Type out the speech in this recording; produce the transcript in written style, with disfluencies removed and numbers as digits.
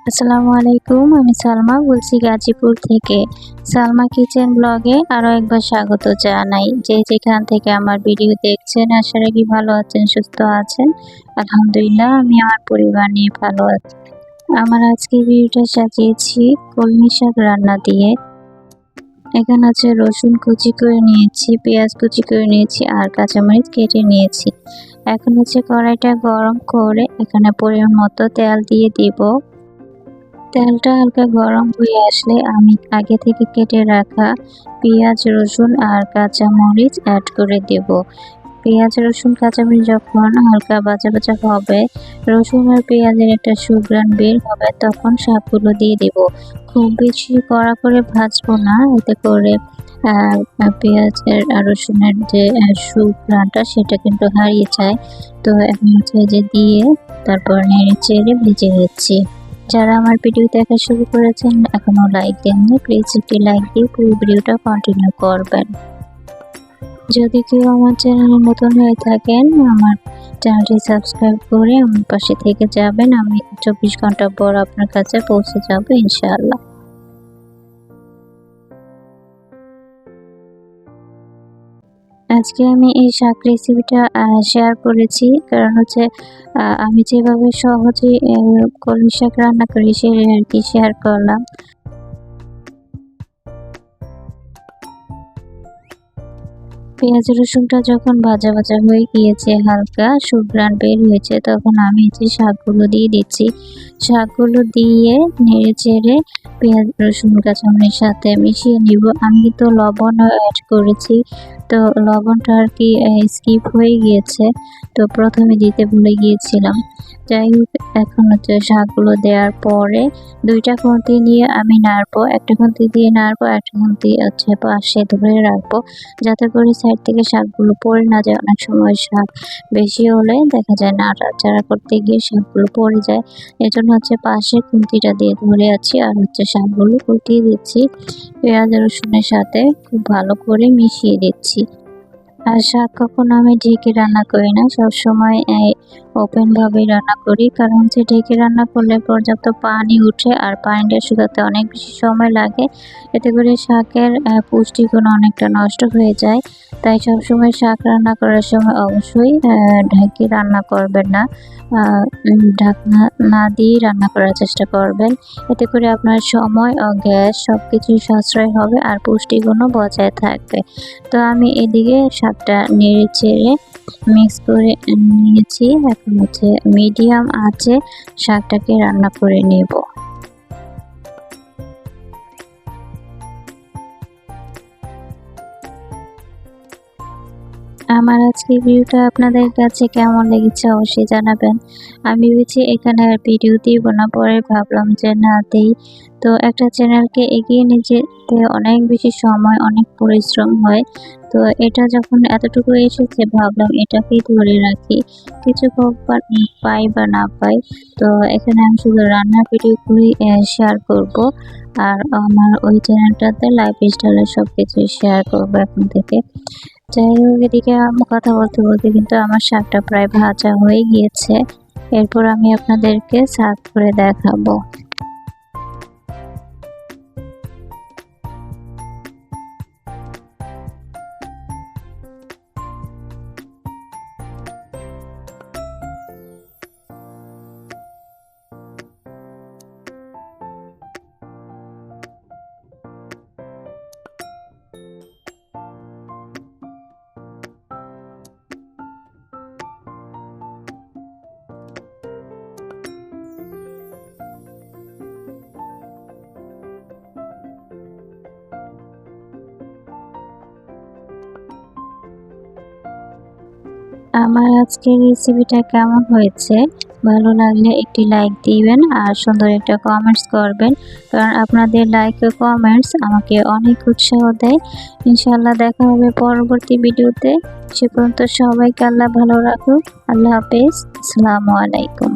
আসসালামু আলাইকুম, আমি সালমা বলছি গাজীপুর থেকে। সালমা কিচেন ব্লগে আরও একবার স্বাগত জানাই। যে যেখান থেকে আমার ভিডিও দেখছেন আশা রাখি ভালো আছেন, সুস্থ আছেন। আলহামদুলিল্লাহ আমি আমার পরিবার নিয়ে ভালো আছি। আমার আজকে ভিডিওটা সাজিয়েছি কলমি শাক রান্না দিয়ে। এখানে আছে রসুন কুচি করে নিয়েছি, পেঁয়াজ কুচি করে নিয়েছি আর কাঁচামরিচ কেটে নিয়েছি। এখন হচ্ছে কড়াইটা গরম করে এখানে পরিমাণ মতো তেল দিয়ে দিব। তেলটা হালকা গরম হয়ে আসলে আমি আগে থেকে কেটে রাখা পেঁয়াজ, রসুন আর কাঁচামরিচ অ্যাড করে দেব। পেঁয়াজ, রসুন, কাঁচামরিচ যখন হালকা ভাজা ভাজা হবে, রসুন আর পেঁয়াজের একটা সুঘ্রাণ বের হবে, তখন শাকগুলো দিয়ে দেব। খুব বেশি কড়া করে ভাজবো না, এতে করে পেঁয়াজের আর রসুনের যে সুঘ্রাণটা সেটা কিন্তু হারিয়ে যায়। তো আমি হচ্ছে যে দিয়ে তারপর নেড়ে চেড়ে ভেজে নিচ্ছি। যারা আমার ভিডিও দেখা শুরু করেছেন এখনো লাইক দেননি, প্লিজ একটি লাইক দিয়ে পুরো ভিডিওটা কন্টিনিউ করবেন। যদি কেউ আমার চ্যানেলে নতুন হয়ে থাকেন আমার চ্যানেলটি সাবস্ক্রাইব করে আমার পাশে থেকে যাবেন। আমি 24 ঘন্টা পর আপনার কাছে পৌঁছে যাব ইনশাআল্লাহ। আজকে আমি এই শাক রেসিপিটা শেয়ার করেছি, কারণ হচ্ছে আমি যেভাবে সহজে কলমি শাক রান্না করি সেটাই আর কি শেয়ার করলাম। পেঁয়াজ রসুনটা যখন ভাজা ভাজা হয়ে গিয়েছে, হালকা সুঘ্রাণ বের হয়েছে, তখন আমি যে শাকগুলো দিয়ে দিচ্ছি। শাকগুলো দিয়ে নেড়ে চেড়ে পেঁয়াজ রসুন কাঁচামরিচের সাথে মিশিয়ে নিব। আমি কিন্তু লবণও অ্যাড করেছি, তো লবণটা আর কি স্কিপ হয়ে গিয়েছে, তো প্রথমে দিতে ভুলে গিয়েছিলাম। যাই হোক, এখন হচ্ছে শাকগুলো দেওয়ার পরে দুইটা খুন্তি নিয়ে আমি নাড়বো, একটা খুন্তি দিয়ে নাড়বো, একটা খুন্তি হচ্ছে পাশে ধরে রাখবো, যাতে করে সাইড থেকে শাকগুলো পড়ে না যায়। অনেক সময় শাক বেশি হলে দেখা যায় নাড়াচাড়া করতে গিয়ে শাকগুলো পড়ে যায়, এজন্য হচ্ছে পাশে খুন্তিটা দিয়ে ধরে আছি আর হচ্ছে শাকগুলো উল্টিয়ে দিচ্ছি। পেঁয়াজ রসুনের সাথে খুব ভালো করে মিশিয়ে দিচ্ছি। আর শাক কখনো আমি ঢেকে রান্না করি না, সবসময় ওপেন ভাবেই রান্না করি, কারণ হচ্ছে ঢেকে রান্না করলে পর্যাপ্ত পানি উঠে আর পানিটা শুকাতে অনেক বেশি সময় লাগে, এতে করে শাকের পুষ্টিগুণ অনেকটা নষ্ট হয়ে যায়। তাই সবসময় শাক রান্না করার সময় অবশ্যই ঢেকে রান্না করবেন না, ঢাকনা না দিয়ে রান্না করার চেষ্টা করবেন। এতে করে আপনার সময় ও গ্যাস সব কিছুই সাশ্রয় হবে আর পুষ্টিগুণও বজায় থাকবে। তো আমি এদিকে শাকটা নেড়ে চেড়ে মিক্স করে নিয়েছি। এখন হচ্ছে মিডিয়াম আঁচে শাকটাকে রান্না করে নেব। আমার আজকের ভিডিওটা আপনাদের কাছে কেমন লেগেছে অবশ্যই জানাবেন। আমি ভেবেছি এখানে আর ভিডিও দিব না, পরে ভাবলাম যে না দেই। তো একটা চ্যানেলকে এগিয়ে নিয়ে যেতে অনেক বেশি সময়, অনেক পরিশ্রম হয়। তো এটা যখন এতটুকু এসেছে ভাবলাম এটাকেই ধরে রাখি, কিছু হোক বা পাই বা না পাই। তো এখানে আমি শুধু রান্নার ভিডিওগুলি শেয়ার করব, আর আমার ওই চ্যানেলটাতে লাইফস্টাইলের সব কিছু শেয়ার করবো এখন থেকে। যাই হোক, এদিকে কথা বলতে বলতে কিন্তু আমার শাকটা প্রায় ভাজা হয়ে গিয়েছে। এরপর আমি আপনাদেরকে সার্ভ করে দেখাবো। আমার আজকের রেসিপিটা কেমন হয়েছে, ভালো লাগলে একটি লাইক দিবেন আর সুন্দর একটা কমেন্টস করবেন, কারণ আপনাদের লাইক ও কমেন্টস আমাকে অনেক উৎসাহ দেয়। ইনশাআল্লাহ দেখা হবে পরবর্তী ভিডিওতে। সে পর্যন্ত সবাইকে আল্লাহ ভালো রাখুক। আল্লাহ হাফেজ, আসসালামু আলাইকুম।